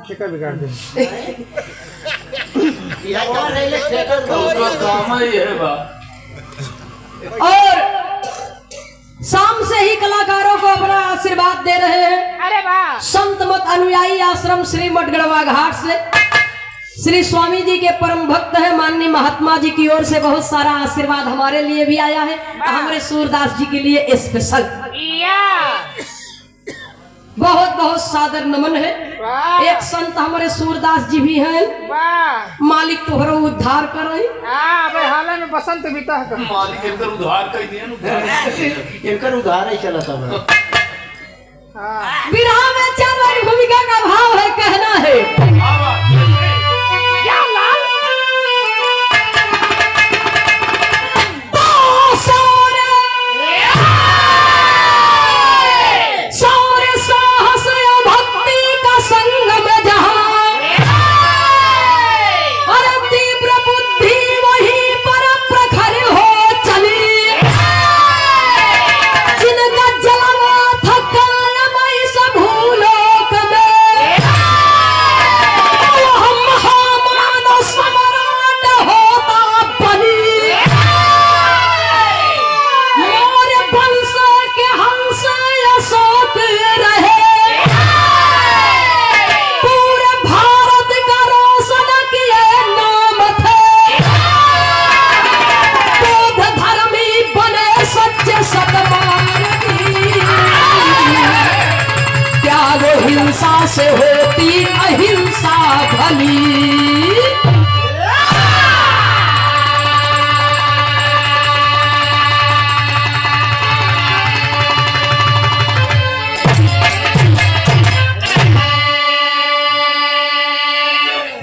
ठेका बिगाड़ दे और शाम से ही कलाकारों को अपना आशीर्वाद दे रहे हैं। अरे वाह। संत मत अनुयायी आश्रम श्री मठगढ़वा घाट से श्री स्वामी जी के परम भक्त है माननीय महात्मा जी की ओर से बहुत सारा आशीर्वाद हमारे लिए भी आया है। हमारे सूरदास जी के लिए स्पेशल बहुत बहुत सादर नमन है। एक संत हमारे सूरदास जी भी हैं। मालिक तोहरा उद्धार करे। हाल में बसंत बीता है मालिक एकर उद्धार कर दिया एकर उधार ही चला था। विरह में चल रही भूमिका का भाव है कहना है हिंसा से होती अहिंसा भली।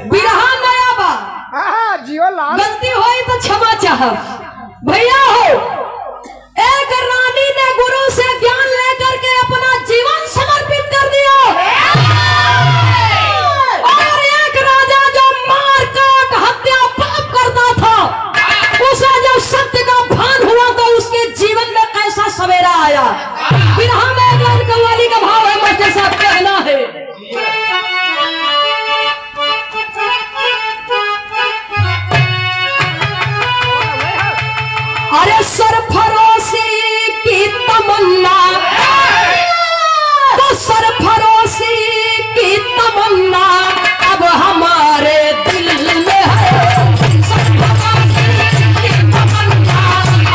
बिरहा नया बा गलती होई तो क्षमा चाह भैया हो। एक रानी ने गुरु से ज्ञान लेकर के अपना जीवन समर्पित कर दिया और एक राजा जो मार काट हत्या पाप करता था उसे जब सत्य का भान हुआ तो उसके जीवन में कैसा सवेरा आया। बिरहा में एक कव्वाली का भाव है मास्टर साहब कहना है अरे सरफरोशी की तमन्ना तो सरफरोशी की तमन्ना अब हमारे दिल में है। सरफरोशी की तमन्ना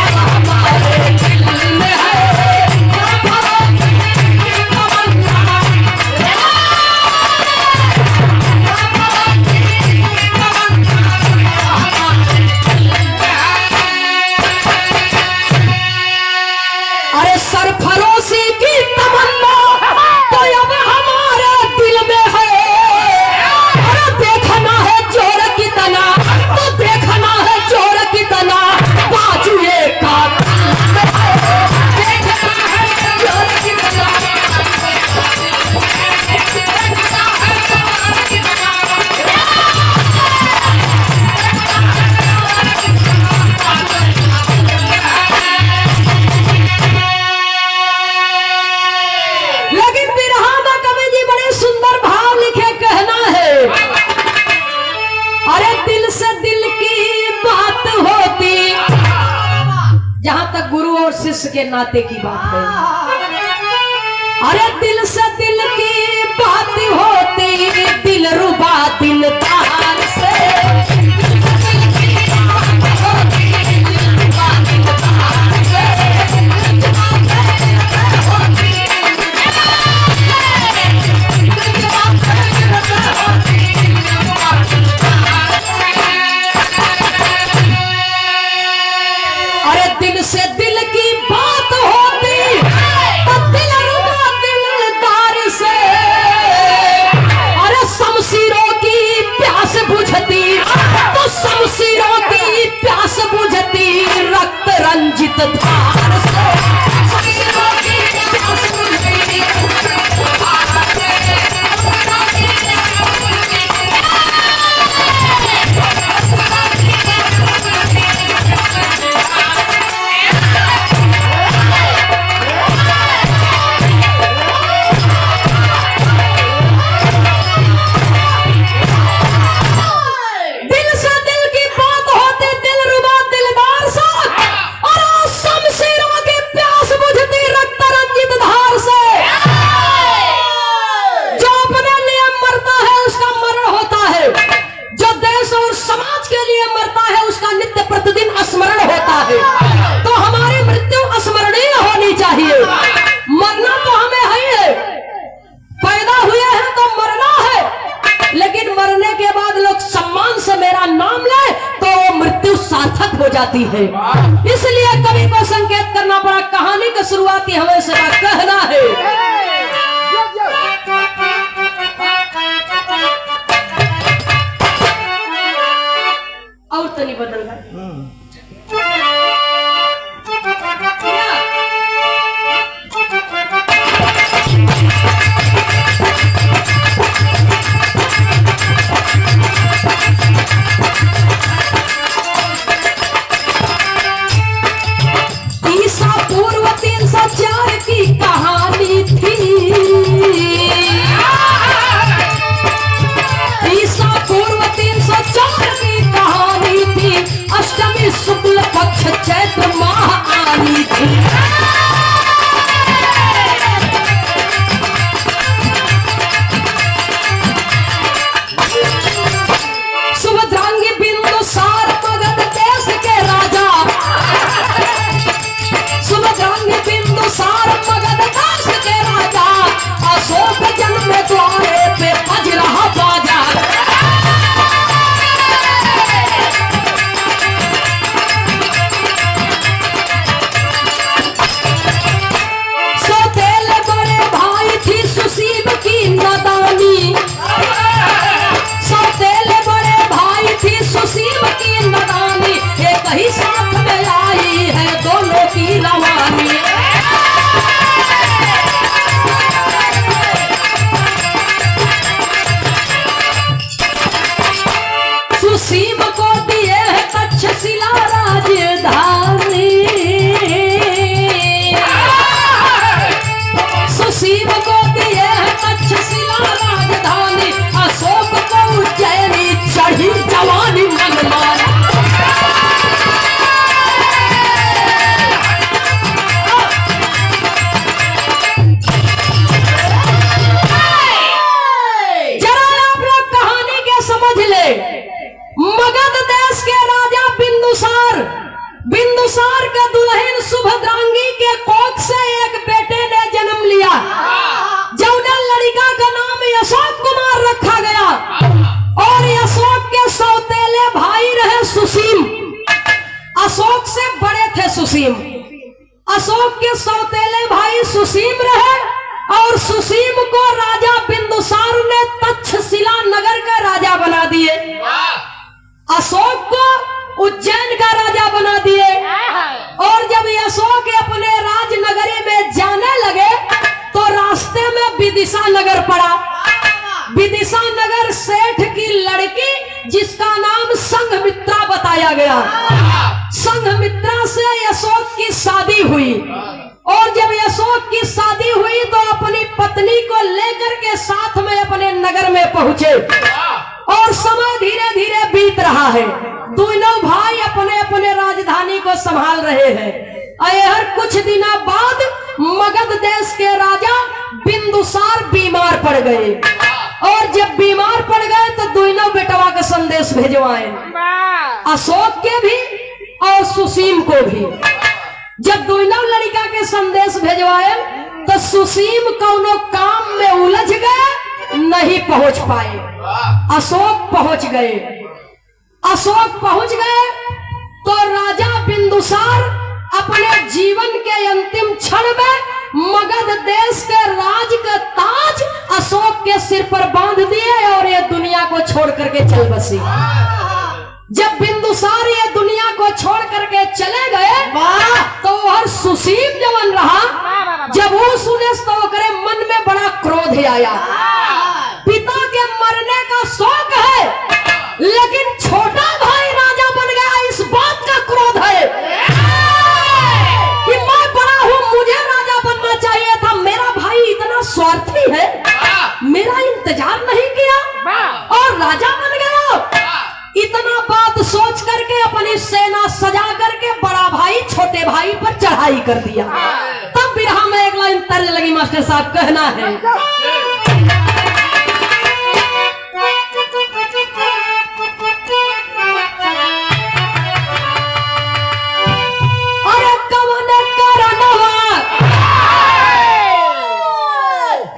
अब हमारे दिल में है। सरफरोशी की तमन्ना वंश के नाते की बात है। अरे दिल से दिल की बात होती, दिल रुबा दिलदार से। अरे दिल से दिल की बात होती तो दिल रुबा दिलदार से। अरे शमशीरों की प्यास बुझती तो शमशीरों की प्यास बुझती रक्त रंजित धार से। शमशीरों की प्यास बुझती हो जाती है। इसलिए कवि को संकेत करना पड़ा। कहानी की शुरुआत हमें से कहना है। और तनी बदल की कहानी थी। ईसा पूर्व 304 की कहानी थी। अष्टमी शुक्ल पक्ष चैत्र माह आनी थी। सुभद्रांगी बिंदुसार मगध देश के राजा। सुभद्रांगी बिंदुसार मगध देश के राजा। अशोक जन्म द्वारे पे बज रहा बाजा। सौतेले बड़े भाई थी सुशील की नदानी। सौतेले बड़े भाई थी सुशील की नदानी। एक ही साथ में आई है दोनों की रवानी। सुसीम को दिए है तक्षशिला राजधानी। सुसीम को दिए है तक्षशिला राजधानी। अशोक को उज्जैनी चढ़ी जवानी मनमानी। मगध देश के राजा बिंदुसार। बिंदुसार के दुल्हन सुभद्रांगी के कोख से एक बेटे ने जन्म लिया। जौने लड़का का नाम अशोक कुमार रखा गया। और अशोक के सौतेले भाई रहे सुसीम। अशोक से बड़े थे सुसीम। अशोक के सौतेले भाई सुसीम रहे। और सुसीम को राजा बिंदुसार ने तक्षशिला नगर का राजा बना दिए। अशोक को उज्जैन का राजा बना दिए। और जब अशोक अपने राजनगरी में जाने लगे तो रास्ते में विदिशा नगर पड़ा। विदिशा नगर सेठ की लड़की जिसका नाम संघमित्रा बताया गया। संघमित्रा से अशोक की शादी हुई। और जब अशोक की शादी हुई तो अपनी पत्नी को लेकर के साथ में अपने नगर में पहुंचे। और समय धीरे धीरे बीत रहा है। दोनों भाई अपने अपने राजधानी को संभाल रहे हैं। हर कुछ दिना बाद मगध देश के राजा बिंदुसार बीमार पड़ गए, और जब बीमार पड़ गए तो दोनों बेटवा का संदेश भेजवाए, अशोक के भी और सुसीम को भी। जब दोनों लड़का के संदेश भेजवाए तो सुसीम कौनो काम में उलझ गए, नहीं पहुंच पाए। अशोक पहुंच गए। अशोक पहुंच गए तो राजा बिंदुसार अपने जीवन के अंतिम क्षण में मगध देश के राज का ताज अशोक के सिर पर बांध दिए और ये दुनिया को छोड़ करके चल बसे। जब बिंदुसार ये दुनिया को छोड़ करके चले गए तो हर सुसीम जवन रहा, जब वो सुने तो करे मन में बड़ा क्रोध आया। पिता के मरने का शौक है, लेकिन छोटा भाई राजा बन गया, इस बात का क्रोध है कि मैं बड़ा हूं, मुझे राजा बनना चाहिए था, मेरा भाई इतना स्वार्थी है, मेरा इंतजार नहीं किया और राजा बन गया। इतना बात सोच करके अपनी सेना सजा करके बड़ा भाई छोटे भाई पर चढ़ाई कर दिया। तब बिरहा में एक लाइन तर्ज लगी, मास्टर साहब कहना है, अरे कवन करनवा,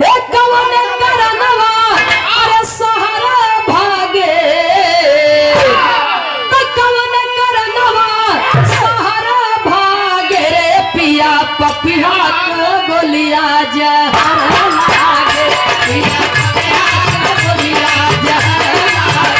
हे कवन करनवा, अरे सहारा भागे, तो कवन करनवा सहारा भागे रे पिया पपिया को गोलिया जहर लागे, पिया पपिया को गोलिया जहर लागे।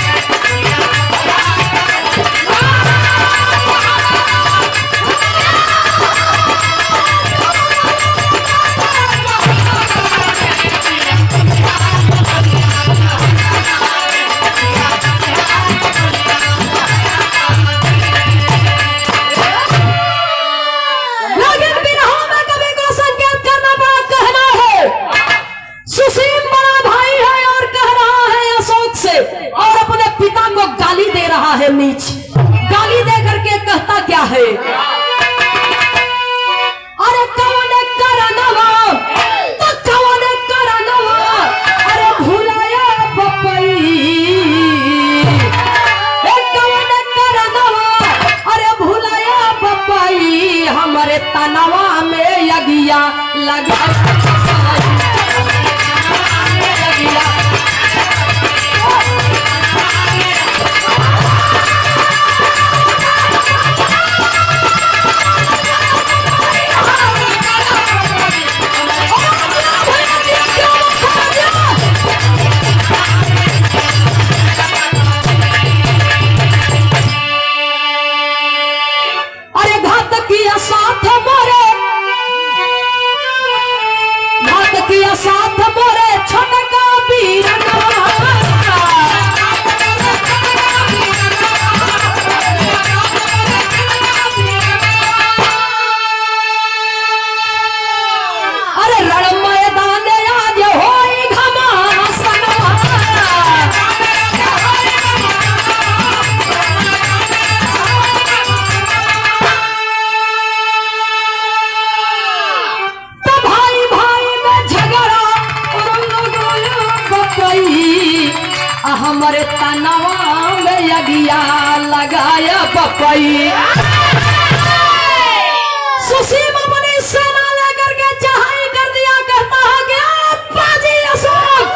है नीच गाली दे करके कहता क्या है, अरे कौन करनवा, तो कौन करनवा, अरे भुलाया बपई, कौन करनवा, अरे भुलाया बपई, हमारे तनवा में यगिया लगा साथ मोरे छोटका बीरनवा, अरे रण मैदान आज होई घमासनवा, तो भाई भाई में झगड़ा हमारे तनवा में यगिया लगाया बपई। सुसीम अपनी सेना लेकर के चढ़ाई कर दिया, कहता है कि बाजी अशोक,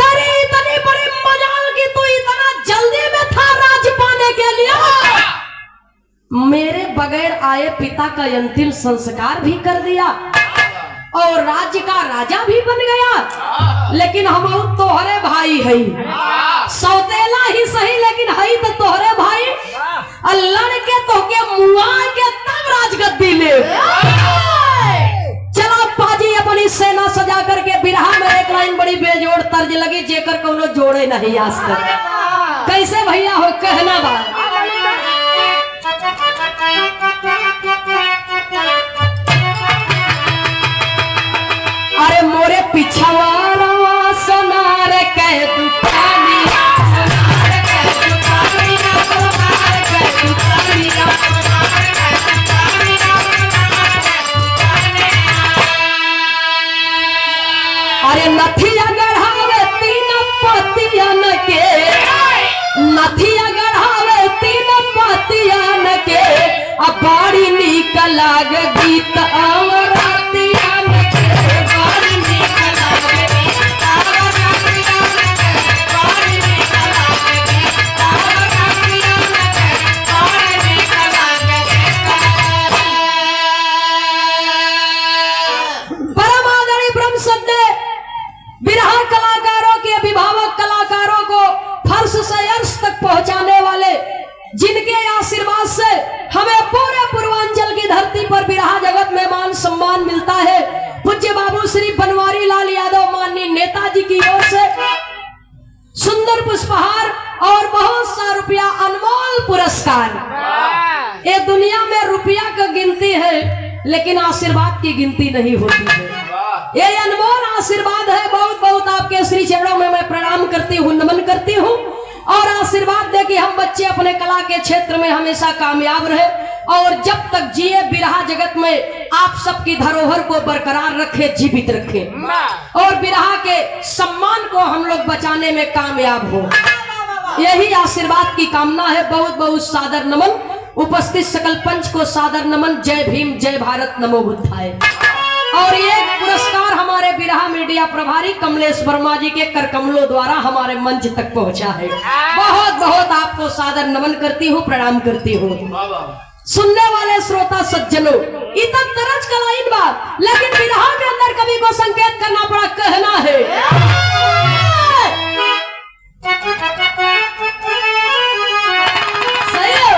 तेरी इतनी बड़ी मजाल की तू इतना जल्दी में था राज पाने के लिए, मेरे बगैर आए पिता का अंतिम संस्कार भी कर दिया और राज्य का राजा भी बन गया, लेकिन हम तोहरे भाई है, सौतेला ही सही लेकिन है तो तोहरे भाई, लड़के तो के मुआ के तब राजगद्दी ले। चला पाजी अपनी सेना सजा करके बिरहा में एक लाइन बड़ी बेजोड़ तर्ज लगी, जेकर कोनो जोड़े नहीं आज तक। कैसे भैया हो कहना बा, अरे मोरे पिछवाड़ा सोनार के दुकानिया, सोनार के दुकानिया, सोनार के दुकानिया, सोनार के दुकानिया, नथिया गढ़ावे तीन पतियन के, नथिया गढ़ावे तीन पतियन के, अब बड़ी नीक लाग गीत अवरातियन के, बड़ी नीक लाग गीत अवरातियन के, बड़ी नीक लाग गीत अवरातियन के, बड़ी नीक लाग गीत। परम आदरणीय ब्रह्म सत्य बिरहा कलाकारों के अभिभावक कलाकारों को फर्श से अर्श तक पहुंचाने वाले, जिनके आशीर्वाद से हमें पूरे पूर्वांचल की धरती पर बिरहा जगत में मान सम्मान मिलता है, पूज्य बाबू श्री बनवारी लाल यादव माननीय नेताजी की ओर से सुंदर पुष्पहार और बहुत सा रुपया अनमोल पुरस्कार। ये दुनिया में रुपया का गिनती है लेकिन आशीर्वाद की गिनती नहीं होती है। ये अनमोल आशीर्वाद है। बहुत बहुत आपके श्री चरणों में मैं प्रणाम करती हूँ, नमन करती हूँ और आशीर्वाद दे कि हम बच्चे अपने कला के क्षेत्र में हमेशा कामयाब रहे और जब तक जिए बिरहा जगत में आप सबकी धरोहर को बरकरार रखे, जीवित रखे और बिरहा के सम्मान को हम लोग बचाने में कामयाब हो, यही आशीर्वाद की कामना है। बहुत बहुत सादर नमन, उपस्थित सकल पंच को सादर नमन। जय भीम, जय भारत, नमो बुद्धाय। और ये पुरस्कार हमारे बिरहा मीडिया प्रभारी कमलेश वर्मा जी के करकमलों द्वारा हमारे मंच तक पहुंचा है। बहुत बहुत आपको सादर नमन करती हूँ, प्रणाम करती हूँ। सुनने वाले श्रोता सज्जनों, इतना तरज कलाइन बात, लेकिन बिरहा के अंदर कवि को संकेत करना पड़ा, कहना है सही है?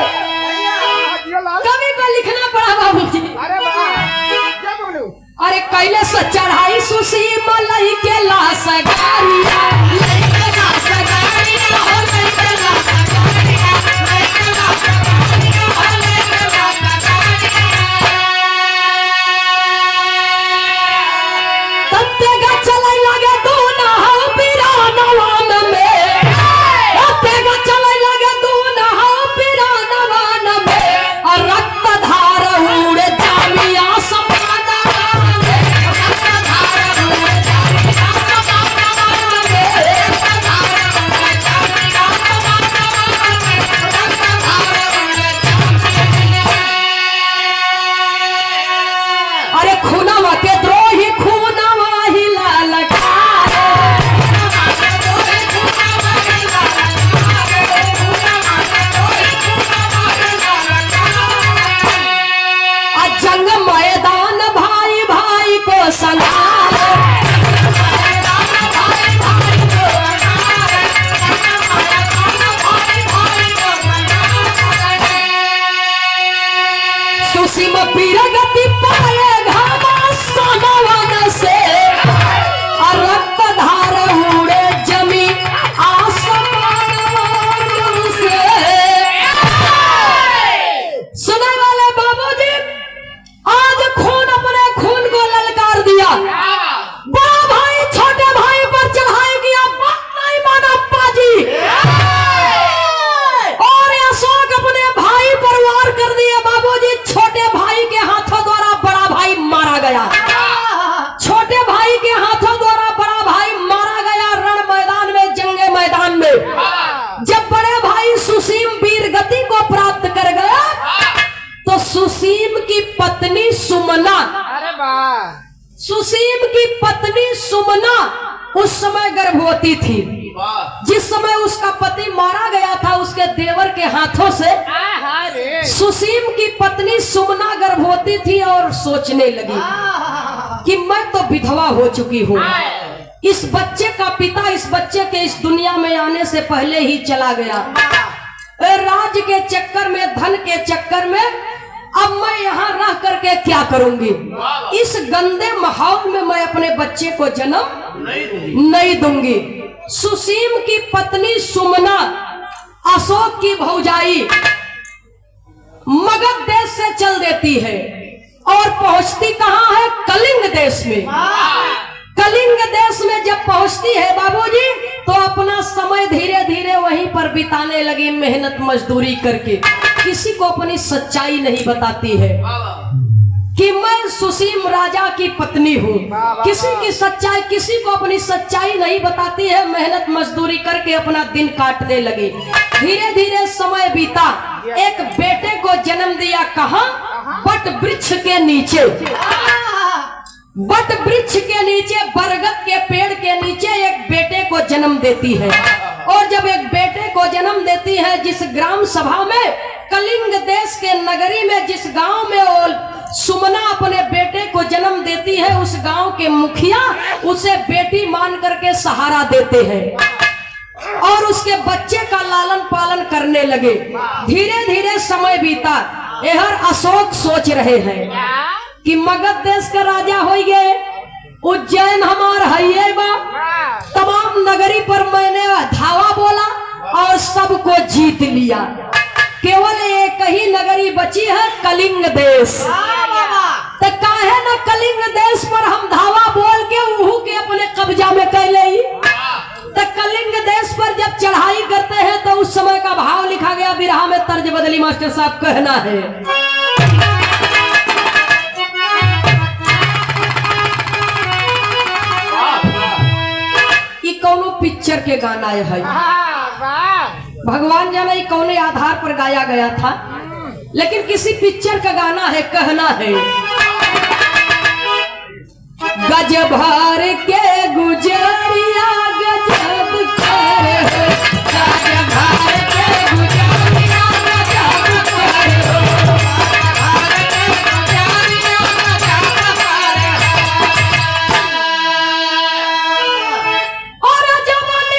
कवि को लिखना पड़ा बाबूजी। अरे कैले से चढ़ाई सुशी मलई के लाश गारिया, लई के लाश गारिया, हो लई के लाश गारिया, लई के लाश गारिया, हो लई के लाश गारिया। तत्ते गा चलै लगे तू ना हो पिरानवान में, तत्ते गा चलै लगे तू ना हो पिरानवान में, और रक्त धार उड़े जामिया सपना सुसीम की पत्नी सुमना उस समय गर्भवती थी। जिस समय उसका पति मारा गया था उसके देवर के हाथों से, सुसीम की पत्नी सुमना गर्भवती थी और सोचने लगी कि मैं तो विधवा हो चुकी हूँ, इस बच्चे का पिता इस बच्चे के इस दुनिया में आने से पहले ही चला गया। राज्य के चक्कर में, धन के चक्कर में अब मैं यहाँ रह करके क्या करूंगी? इस गंदे माहौल में मैं अपने बच्चे को जन्म नहीं दूंगी। सुसीम की पत्नी सुमना अशोक की भौजाई मगध देश से चल देती है और पहुंचती कहाँ है? कलिंग देश में। कलिंग देश में जब पहुंचती है बाबूजी तो अपना समय धीरे धीरे वहीं पर बिताने लगी, मेहनत मजदूरी करके। किसी को अपनी सच्चाई नहीं बताती है, कि मैं सुसीम राजा की पत्नी हूँ। किसी की सच्चाई, किसी को अपनी सच्चाई नहीं बताती है, मेहनत मजदूरी करके अपना दिन काटने लगी। धीरे धीरे समय बीता, एक बेटे को जन्म दिया। कहाँ? बट वृक्ष के नीचे। बट वृक्ष के नीचे, बरगद के पेड़ के नीचे एक बेटे को जन्म देती है। और जब एक बेटे को जन्म देती है, जिस ग्राम सभा में, कलिंग देश के नगरी में, जिस गांव में वो सुमना अपने बेटे को जन्म देती है, उस गांव के मुखिया उसे बेटी मान करके सहारा देते हैं और उसके बच्चे का लालन पालन करने लगे। धीरे धीरे समय बीता। यहर अशोक सोच रहे हैं कि मगध देश का राजा हो गए, उज्जैन हमार है बा, तमाम नगरी पर मैंने धावा बोला और सबको जीत लिया। केवल एक ही नगरी बची है, कलिंग देश। तो काहे न कलिंग देश पर हम धावा बोल के उहू के अपने कब्जा में कर ले। तो कलिंग देश पर जब चढ़ाई करते हैं तो उस समय का भाव लिखा गया, बिरहा में तर्ज बदली मास्टर साहब, कहना है ये कौनो पिक्चर के गाना है। भगवान जाने कौने आधार पर गाया गया था, लेकिन किसी पिक्चर का गाना है। कहना है गज भर के गुजरिया गजब करे हो, गज भर के गुजरिया गजब करे हो, और जवानी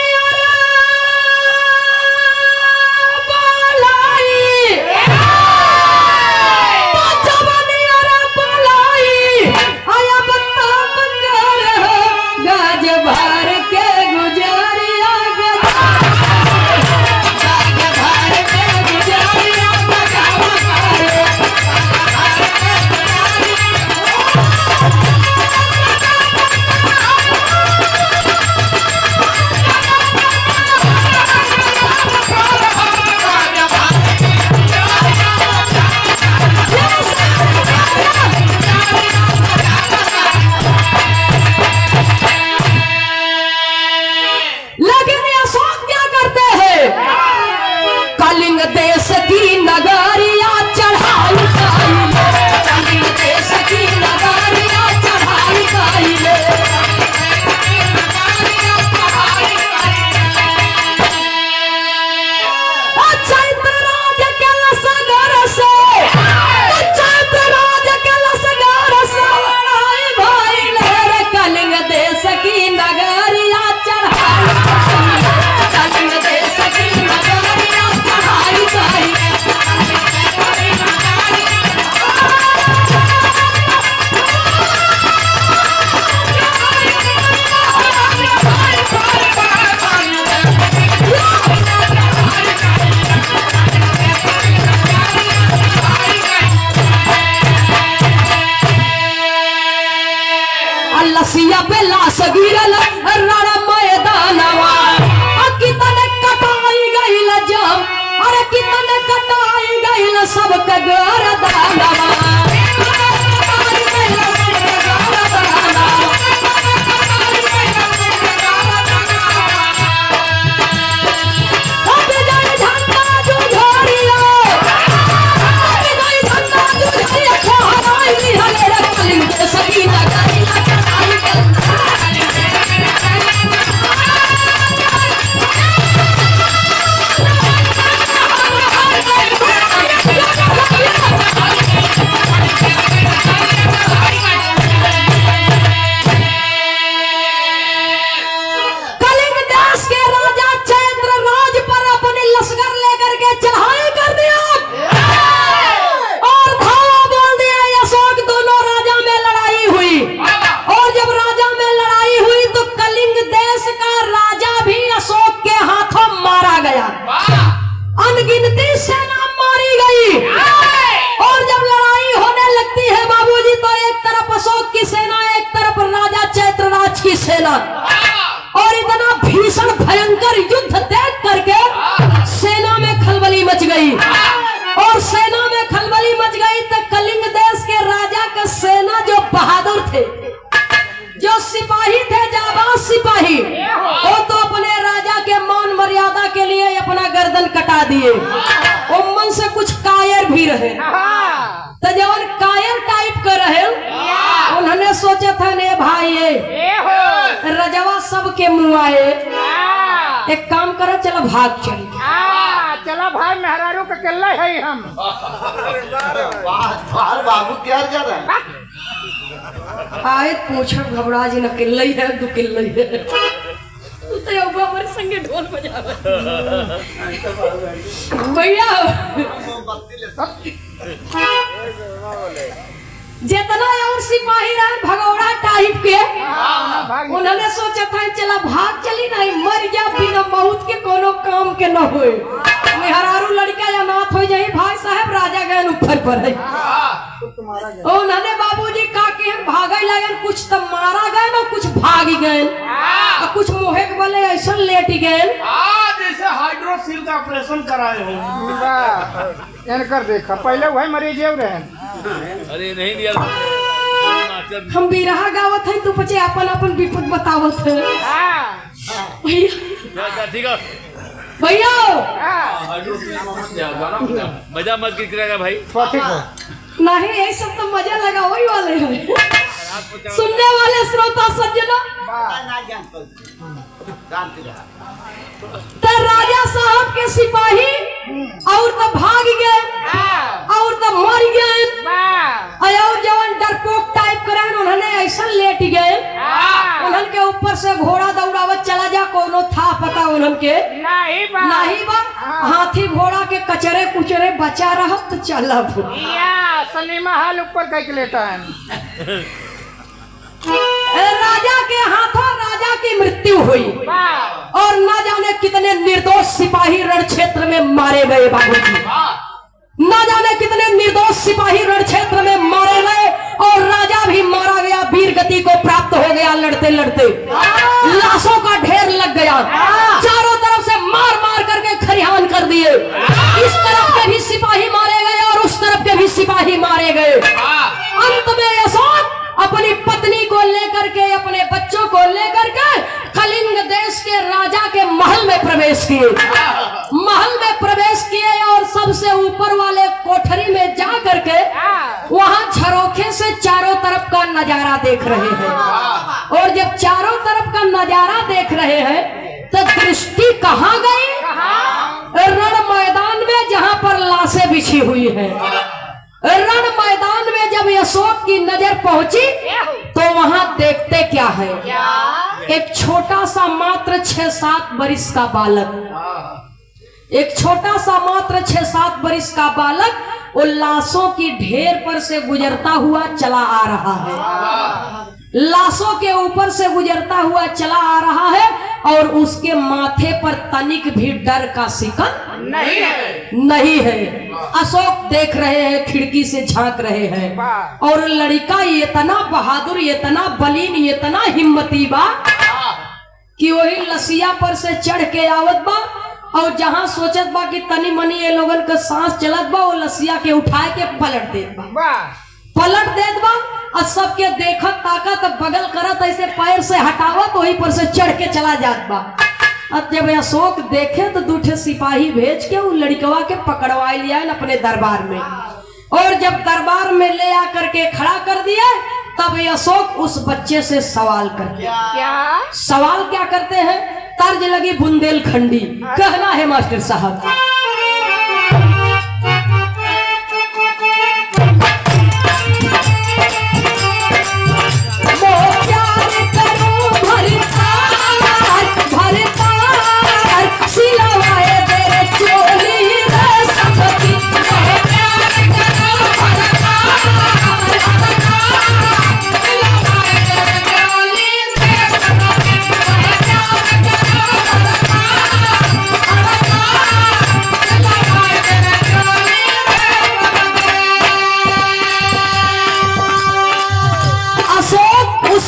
लसिया पे लाश गिरल रण मैदानवा, कितने कटाई गईल जम, अरे कितने कटाई गईल सबके गर्दनवा। अनगिनती सेना मारी गई और जब लड़ाई होने लगती है बाबूजी, तो एक तरफ अशोक की सेना, एक तरफ राजा चैत्रराज की सेना, और इतना भीषण भयंकर युद्ध देख करके सेना में खलबली मच गई। और सेना में खलबली मच गई तो कलिंग देश के राजा का दिए। वो मन से कुछ कायर भी रहे, तो जब कायर टाइप का रहे उन्होंने सोचा था ने भाई रजवा सबके मुआए, एक काम करो चलो भाग चली। चला भाई मेहरारू का केला है हम। बाबू क्या कर रहा है? आए पूछो घबरा जी न किल्लई है दो किल्लई है तू तो योगा हमारे संगे ढोल बजावे भैया। जितना और सिपाही रहे भगौड़ा टाइप के उन्होंने सोचा था चला भाग चली नहीं मर गया बिना बहुत के कोनो काम के न हुए। मेहरारू लड़का या नाथ हो जाए भाई साहब राजा गए ऊपर पर है। उन्होंने बाबूजी का के भागे लगे, कुछ तो मारा गए ना कुछ भाग गए, कुछ मोहे के बले ऐसा लेट गए जैसे हाइड्रोसिल का ऑपरेशन कराए हो। इनकर देखा पहले वही मरीज रहे। अरे नहीं दिया हम बिरहा गावत है तू पचे अपन अपन विपद बतावत है भैया। ठीक है भैया मजा मत करेगा भाई। नहीं यही सब तो मजा लगा वही वाले हैं। सुनने वाले श्रोता सज्जनों तो राजा साहब के सिपाही और तो भाग गए और तो मर गए और जवान डरपोक टाइप करे उन्होंने ऐसा लेट गए उन्होंने के ऊपर से घोड़ा दौड़ावत चला जा कोनो था पता उनके नहीं बा हाथी घोड़ा के कचरे कुचरे बचा रहा तो चला सलीमा हाल ऊपर कह लेता है। राजा के हाथों राजा की मृत्यु हुई और न जाने कितने निर्दोष सिपाही रण क्षेत्र में मारे गए बाबूजी। न जाने कितने निर्दोष सिपाही रण क्षेत्र में मारे गए और राजा भी मारा गया, वीर गति को प्राप्त हो गया। लड़ते लड़ते लाशों का ढेर लग गया, चारों तरफ से मार मार करके खरिहान कर दिए। इस तरफ के भी सिपाही मारे गए और उस तरफ के भी सिपाही मारे गए। अंत में अशोक अपनी पत्नी को लेकर के अपने बच्चों को लेकर के कलिंग देश के राजा के महल में प्रवेश किए। महल में प्रवेश किए और सबसे ऊपर वाले कोठरी में जा करके वहां झरोखे से चारों तरफ का नजारा देख रहे हैं। और जब चारों तरफ का नजारा देख रहे हैं तो दृष्टि कहाँ गई? रण मैदान में जहां पर लाशें बिछी हुई है। रण मैदान में जब अशोक की नजर पहुंची तो वहां देखते क्या है, एक छोटा सा मात्र 6-7 वर्ष का बालक, एक छोटा सा मात्र 6-7 वर्ष का बालक वो लाशों की ढेर पर से गुजरता हुआ चला आ रहा है। लाशों के ऊपर से गुजरता हुआ चला आ रहा है और उसके माथे पर तनिक भी डर का शिकन नहीं है। अशोक देख रहे हैं, खिड़की से झांक रहे हैं और लड़का इतना बहादुर, इतना बलीन, इतना हिम्मती बा कि वही लसिया पर से चढ़ के आवत बा और जहां सोचत बा कि तनी मनी ये लोगन का सांस चलत बा वो लसिया के उठाए के पलट देत बा और सबके देखत ताकत बगल करत ऐसे पैर से हटावत वहीं पर से चढ़ के चला जात बा। अब जब अशोक देखे तो दूठे सिपाही भेज के वो लड़कवा के पकड़वा लिया अपने दरबार में और जब दरबार में ले आकर के खड़ा कर दिया तब अशोक उस बच्चे से सवाल करते सवाल क्या करते हैं? तर्ज लगी बुंदेलखंडी, कहना है मास्टर साहब।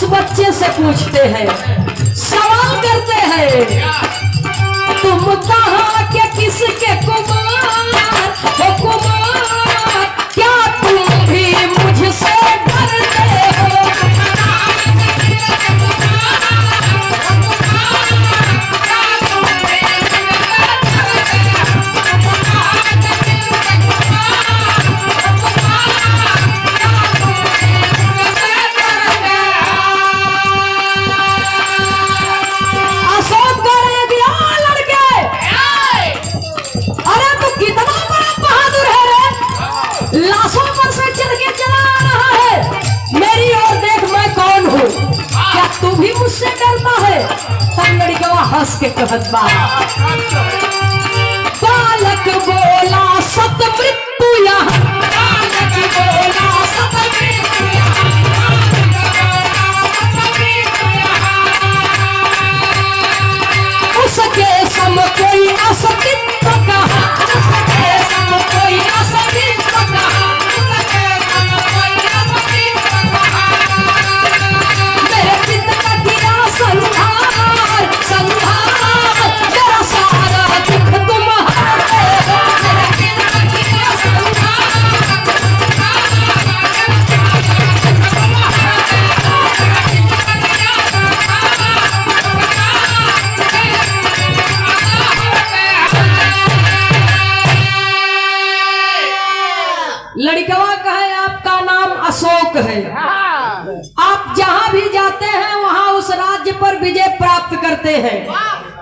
बच्चे से पूछते हैं, सवाल करते हैं, तुम कहाँ के किसके कुमार हो कुमार, क्या तुम भी मुझसे डरते हो? तू भी मुझसे डरता है? तब लड़कवा हंस के कहत बा, बालक बोला सत मृत्यु यहाँ, बालक बोला सत मृत्यु यहाँ, उसके सम कोई असतित्व कहा, उसके सम कोई असतित्व कहा, उसके सम कोई असतित्व कहा। मेरे चित्त का किया संहार, संहार, मेरा सारा दुख तुम्हारे हो। मेरे चित्त का किया लड़कवा कहे आपका नाम अशोक है, आप जहां भी जाते हैं वहां उस राज्य पर विजय प्राप्त करते हैं,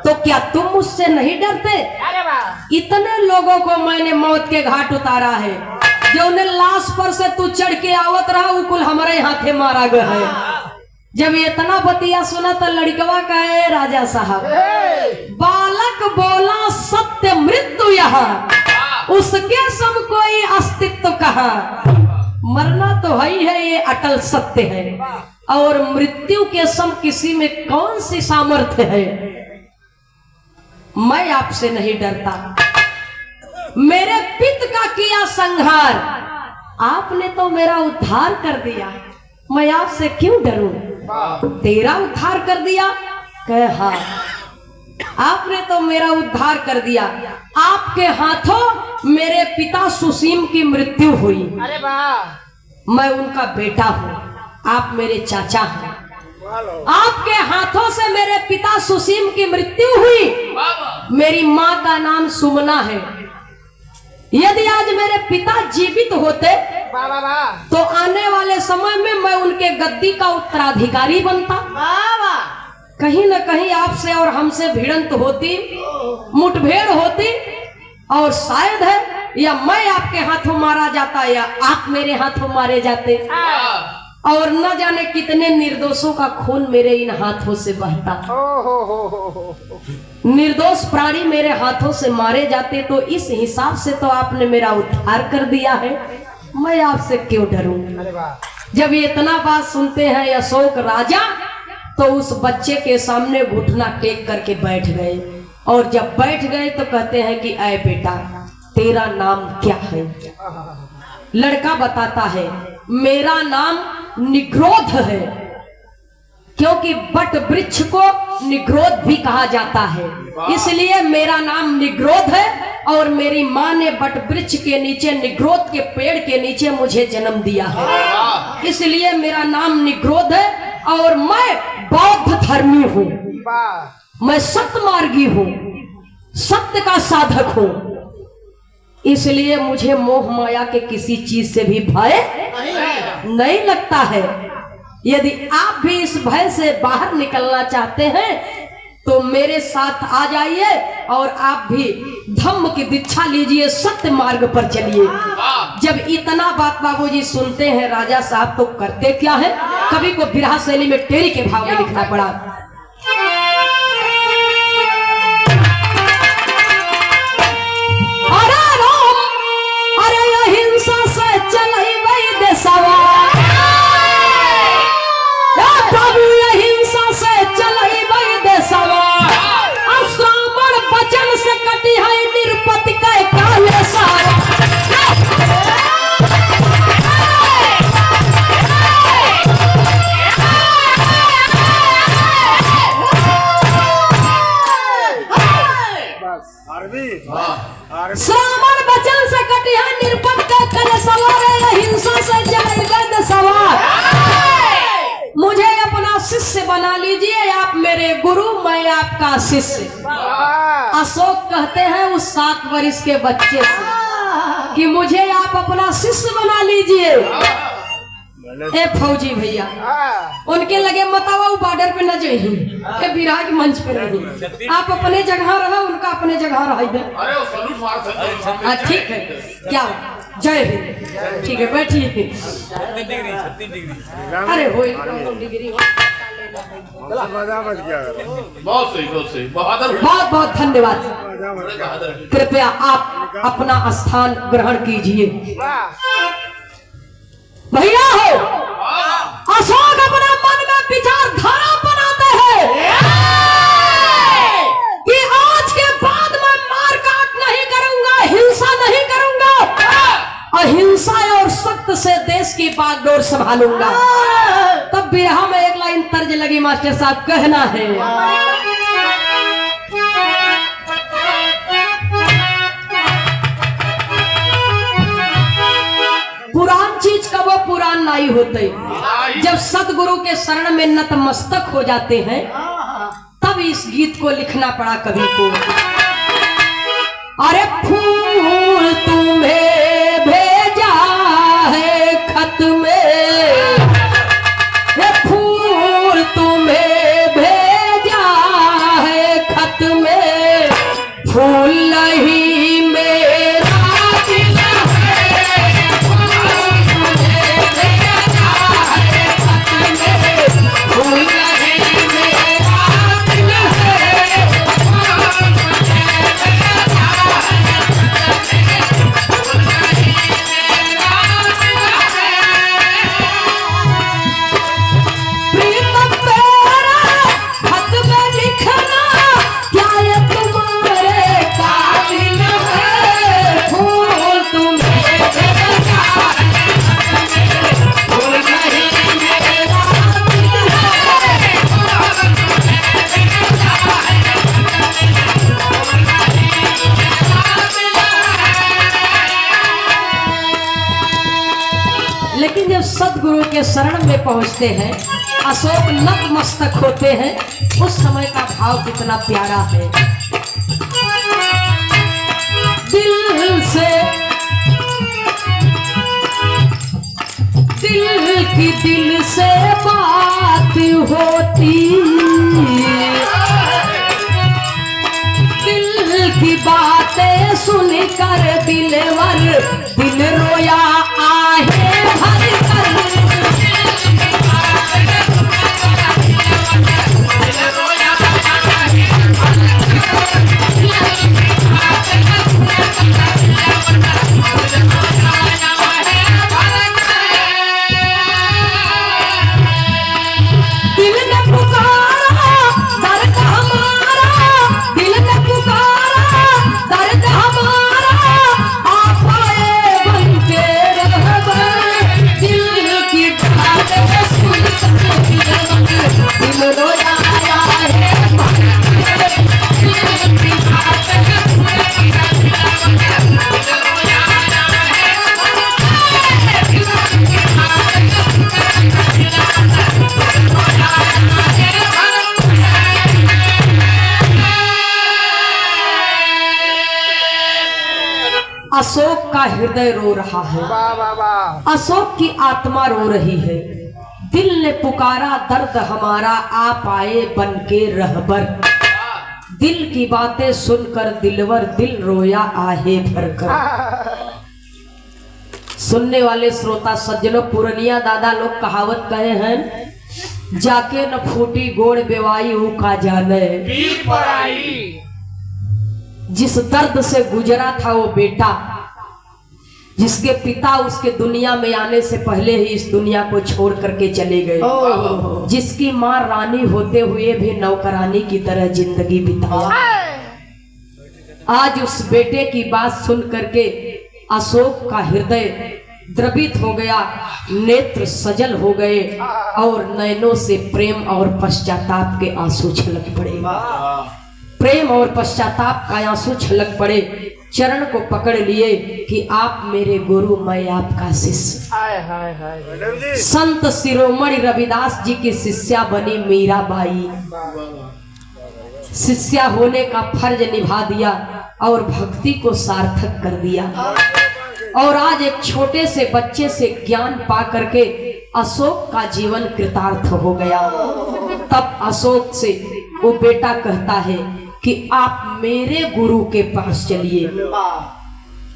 तो क्या तुम मुझसे नहीं डरते? अरे वाह, इतने लोगों को मैंने मौत के घाट उतारा है, जो उन्हें लाश पर से तू चढ़ के आवत रहा वो कुल हमारे हाथे मारा गया है। जब इतना बतिया सुना तो लड़कवा कहे राजा साहब, बालक बोला सत्य मृत्यु यहाँ, उसके सम कोई अस्तित्व कहा। मरना तो है ये अटल सत्य है, और मृत्यु के सम किसी में कौन सी सामर्थ्य है। मैं आपसे नहीं डरता, मेरे पिता का किया संहार, आपने तो मेरा उद्धार कर दिया, मैं आपसे क्यों डरूं? तेरा उद्धार कर दिया? कहे हाँ, आपने तो मेरा उद्धार कर दिया, आपके हाथों मेरे पिता सुसीम की मृत्यु हुई। अरे वाह, मैं उनका बेटा हूँ, आप मेरे चाचा हैं। आपके हाथों से मेरे पिता सुसीम की मृत्यु हुई। मेरी माँ का नाम सुमना है। यदि आज मेरे पिता जीवित होते वाह वाह वाह, तो आने वाले समय में मैं उनके गद्दी का उत्तराधिकारी बनता। कहीं न कहीं आपसे और हमसे भिड़ंत होती, मुठभेड़ होती, और शायद है या मैं आपके हाथों मारा जाता या आप मेरे हाथों मारे जाते, और न जाने कितने निर्दोषों का खून मेरे इन हाथों से बहता। हो। निर्दोष प्राणी मेरे हाथों से मारे जाते, तो इस हिसाब से तो आपने मेरा उद्धार कर दिया है, मैं आपसे क्यों डरूं? अरे वाह, जब ये इतना बात सुनते हैं अशोक राजा, तो उस बच्चे के सामने घुटना टेक करके बैठ गए, और जब बैठ गए तो कहते हैं कि ऐ बेटा, तेरा नाम क्या है? लड़का बताता है, मेरा नाम निग्रोध है, क्योंकि बट वृक्ष को निग्रोध भी कहा जाता है, इसलिए मेरा नाम निग्रोध है। और मेरी माँ ने बट वृक्ष के नीचे, निग्रोध के पेड़ के नीचे मुझे जन्म दिया है, इसलिए मेरा नाम निग्रोध है। और मैं बौद्ध धर्मी हूँ, मैं सत्य मार्गी हूँ, सत्य का साधक हूँ, इसलिए मुझे मोह माया के किसी चीज से भी भय नहीं लगता है। यदि आप भी इस भय से बाहर निकलना चाहते हैं तो मेरे साथ आ जाइए, और आप भी धम्म की दीक्षा लीजिए, सत्य मार्ग पर चलिए। जब इतना बात बाबूजी सुनते हैं राजा साहब, तो करते क्या है? कवि को बिरहा शैली में टेरी के भाव में लिखना पड़ा। अरे राम, अरे अहिंसा से चलई वही देशवा, प्रभु अहिंसा से चलई वही देशवा, श्रावण वचन से कटी है निरपति के काले सारा। श्रावण वचन से कटी है निरपति के काले सवार, अहिंसा से चलई वही सवार। मुझे अपना शिष्य बना लीजिए, आप मेरे गुरु, मैं आपका शिष्य। अशोक कहते हैं उस 7 वर्ष के बच्चे से कि मुझे आप अपना शिष्य बना लीजिए। ए फौजी भैया, उनके लगे मतावा बॉर्डर पे न जाइए, विराट मंच पे नहीं, आप अपने जगह रहो, उनका अपने जगह रह दे। ठीक है, क्या जय हिंद। ठीक है, बैठिए। अरे हो डिग्री हो बहुत सही, बहुत सही, बहादुर। बहुत बहुत धन्यवाद। बड़े बहादुर हैं। कृपया आप अपना स्थान ग्रहण कीजिए। भैया हो, अशोक अपना मन में विचारधारा बनाते हैं कि आज के बाद मैं मार काट नहीं करूंगा, हिंसा नहीं करूंगा, अहिंसा और सख्त से देश की बागडोर संभालूंगा। तब बिरहा में एक लाइन तर्ज लगी मास्टर साहब, कहना है पुरान चीज का वो पुरान नहीं होते। जब सतगुरु के शरण में नतमस्तक हो जाते हैं तब इस गीत को लिखना पड़ा कवि को। अरे फूल तुम्हें भेजा है खत में, फूल तुम्हें भेजा है खत में, फूल नहीं मेरा दिल है, फूल तुम्हें भेजा है खत में, फूल नहीं मेरा दिल है, फूल तुम्हें भेजा है खत में, फूल नहीं मेरा दिल है। प्रीतम मेरा खत में लिखना क्या ये तुम्हारे काबिल है, फूल तुम्हें भेजा है खत में, फूल नहीं मेरा दिल है, फूल तुम्हें भेजा है खत में, फूल नहीं मेरा दिल है। लेकिन जब सदगुरु के शरण में पहुंचते हैं, अशोक नतमस्तक होते हैं, उस समय का भाव कितना प्यारा है। दिल से दिल की दिल से बात होती, दिल की बातें सुनकर दिलवर दिल रोया आहे भर कर, दिल ने पुकारा दर्द हमारा, दिल ने पुकारा दर्द हमारा, आप आए बन के रहबर, दिल की बातें सुनकर दिल रोया आया है, दिल की बातें सुनकर दिल रोया आया अशोक का हृदय रो रहा है, वाह वाह वाह। अशोक की आत्मा रो रही है। दिल ने पुकारा दर्द हमारा, आप आए बन के रहबर, दिल की बातें सुनकर दिलवर दिल रोया आहे भरकर। सुनने वाले श्रोता सज्जनों, पुरनिया दादा लोग कहावत कहे हैं, जाके न फूटी गोड़ बेवाई ऊ का जाने। पीर पर आई। जिस दर्द से गुजरा था वो बेटा, जिसके पिता उसके दुनिया में आने से पहले ही इस दुनिया को छोड़ करके चले गए, जिसकी माँ रानी होते हुए भी नौकरानी की तरह जिंदगी बिताया, आज उस बेटे की बात सुन करके अशोक का हृदय द्रवित हो गया, नेत्र सजल हो गए और नैनों से प्रेम और पश्चाताप के आंसू छलक पड़े। प्रेम और पश्चाताप का आंसू छलक पड़े। चरण को पकड़ लिए कि आप मेरे गुरु, मैं आपका शिष्य। हाय हाय हाय। संत शिरोमणि रविदास जी की शिष्या बनी मीराबाई। शिष्या होने का फर्ज निभा दिया और भक्ति को सार्थक कर दिया, और आज एक छोटे से बच्चे से ज्ञान पा करके अशोक का जीवन कृतार्थ हो गया। तब अशोक से वो बेटा कहता है कि आप मेरे गुरु के पास चलिए,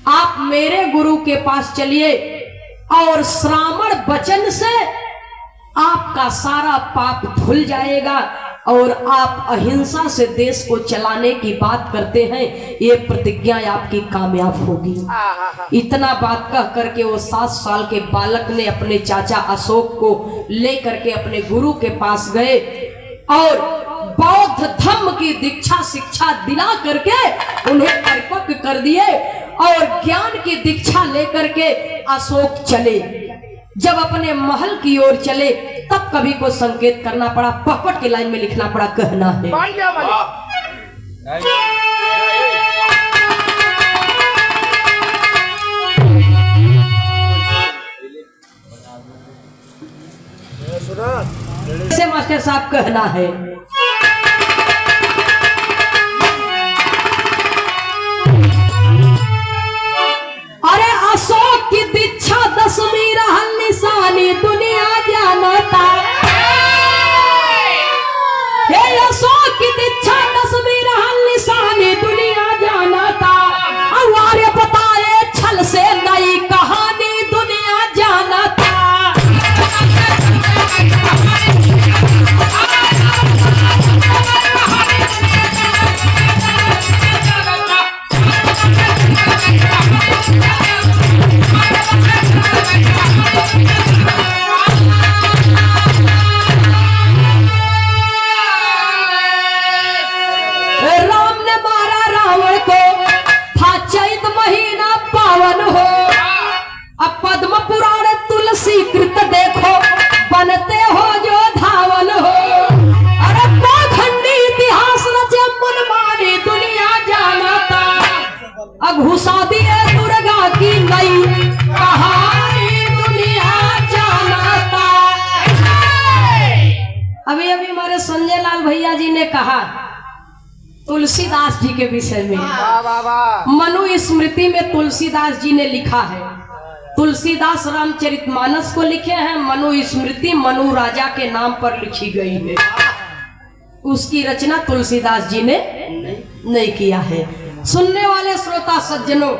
आप मेरे गुरु के पास चलिए और श्रावण वचन से आपका सारा पाप धुल जाएगा, और आप अहिंसा से देश को चलाने की बात करते हैं, ये प्रतिज्ञा आपकी कामयाब होगी। इतना बात कह करके वो 7 साल के बालक ने अपने चाचा अशोक को लेकर के अपने गुरु के पास गए और बौद्ध धर्म की दीक्षा शिक्षा दिला करके उन्हें परिपक्व कर दिए और ज्ञान की दीक्षा लेकर के अशोक चले। जब अपने महल की ओर चले तब कवि को संकेत करना पड़ा, पकड़ के लाइन में लिखना पड़ा, कहना है से मास्टर साहब कहना है अरे अशोक की दीक्षा 10वीं रहल निशानी दुनिया जानता। हे अशोक की दीक्षा 10वीं रहल निशानी दुनिया जानता। अवारे बताए छल से नई कहानी दुनिया जानता। राम ने मारा रावण को, था चैत महीना पावन हो। अब पद्म पुराण तुलसी कृत देखो, बनते हो जो धावन हो। अरे पाखंडी इतिहास रचे मनमानी दुनिया जानता। अब घुसा दिए दुर्गा की नई कहानी दुनिया जानता। अभी अभी हमारे संजय लाल भैया जी ने कहा तुलसीदास जी के विषय में, मनु स्मृति में तुलसीदास जी ने लिखा है। तुलसीदास रामचरितमानस को लिखे हैं, मनु स्मृति मनु राजा के नाम पर लिखी गई है। उसकी रचना तुलसीदास जी ने नहीं किया है। सुनने वाले श्रोता सज्जनों,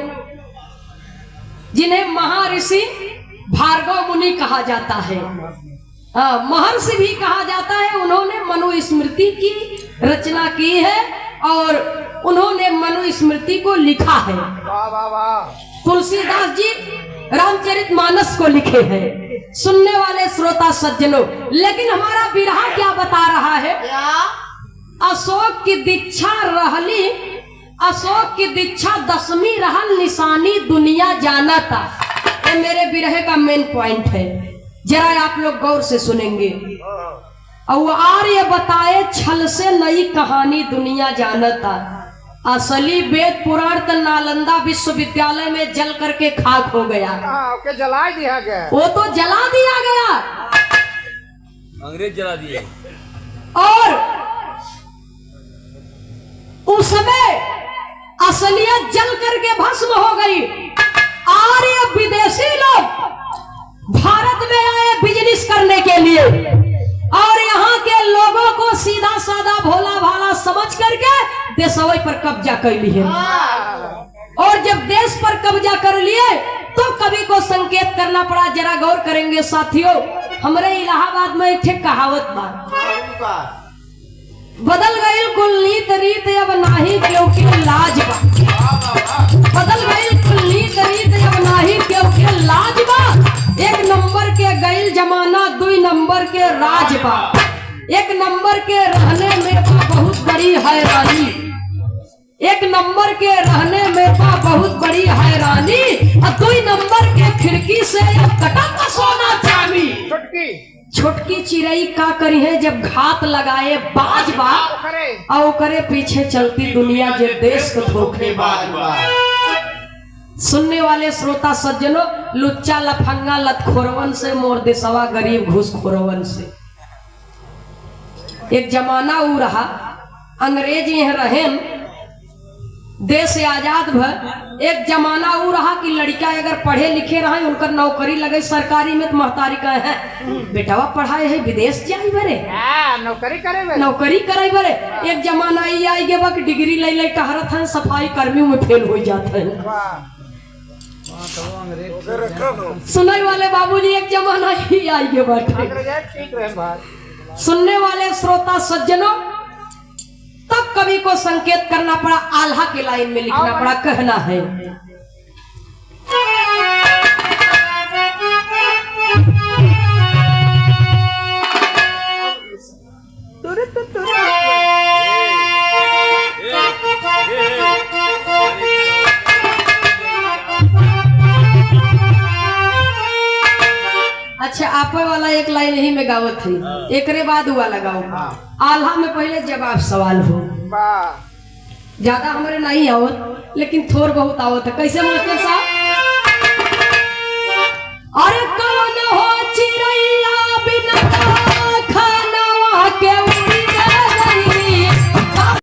जिन्हें महर्षि भार्गव मुनि कहा जाता है, महर्षि भी कहा जाता है, उन्होंने मनु स्मृति की रचना की है और उन्होंने मनु स्मृति को लिखा है। तुलसीदास जी रामचरितमानस को लिखे हैं। सुनने वाले श्रोता सज्जनों, लेकिन हमारा बिरहा क्या बता रहा है? अशोक की दीक्षा रहली, अशोक की दीक्षा 10वीं रहल निशानी दुनिया जानता। ये मेरे बिरहे का मेन पॉइंट है, जरा आप लोग गौर से सुनेंगे। और आर्य बताए छल से नई कहानी दुनिया जानता। असली वेद पुराण तो नालंदा विश्वविद्यालय में जल करके खाक हो गया, ओके जला दिया गया। वो तो जला दिया गया, अंग्रेज जला दिए। और उसमें असलियत जल करके भस्म हो गई। आर्य विदेशी लोग भारत में आए बिजनेस करने के लिए और यहाँ के लोगों को सीधा साधा भोला भाला समझ करके देशवई पर कब्जा कर लिए। और जब देश पर कब्जा कर लिए तो कवि को संकेत करना पड़ा। जरा गौर करेंगे साथियों, हमारे इलाहाबाद में एक कहावत बा, बदल गई कुल नीत रीत अब नाही क्योंकि लाज बा। बदल गई कुल नीत रीत अब नाही क्योंकि लाज बा। 1 नंबर के गईल जमाना 2 नंबर के राज बा। 1 नंबर के रहने में बहुत बड़ी हैरानी, 1 नंबर के रहने में बहुत बड़ी हैरानी। और 2 नंबर के खिड़की से कटा का सोना चांदी। छोटकी चिड़ई का करी है जब घात लगाए बाज बा, और करे पीछे चलती दुनिया जे देश को धोखेबाज बा। सुनने वाले श्रोता सज्जनों, लुच्चा लफंगा लतखोरवन से मोर देशवा गरीब घूसखोरवन से। एक जमाना ऊ रहा, अंग्रेज यहाँ रहे, देश आजाद भर। एक जमाना ऊ रहा कि लड़का अगर पढ़े लिखे रहे, उनकर नौकरी लगे सरकारी में, तो महतारी कहे हैं बेटावा पढ़ाए है विदेश जाई बरे, नौकरी करे बरे। एक जमाना ये आई गे कि डिग्री ले ले टहरत है, सफाई कर्मियों में फेल हो जाते हैं। सुनाई वाले बाबूजी, एक जमाना ही आई गे बाटे सुनने वाले श्रोता सज्जनों, तब कवि को संकेत करना पड़ा, आल्हा के लाइन में लिखना पड़ा, कहना है अच्छा, आपे वाला एक लाइन यही में गावत थी, एकरे बाद हुआ लगाओ। आल्हा में पहले जवाब सवाल हो, ज्यादा हमारे नहीं आवत लेकिन थोड़ बहुत आवत है। कैसे मास्टर साहब? अरे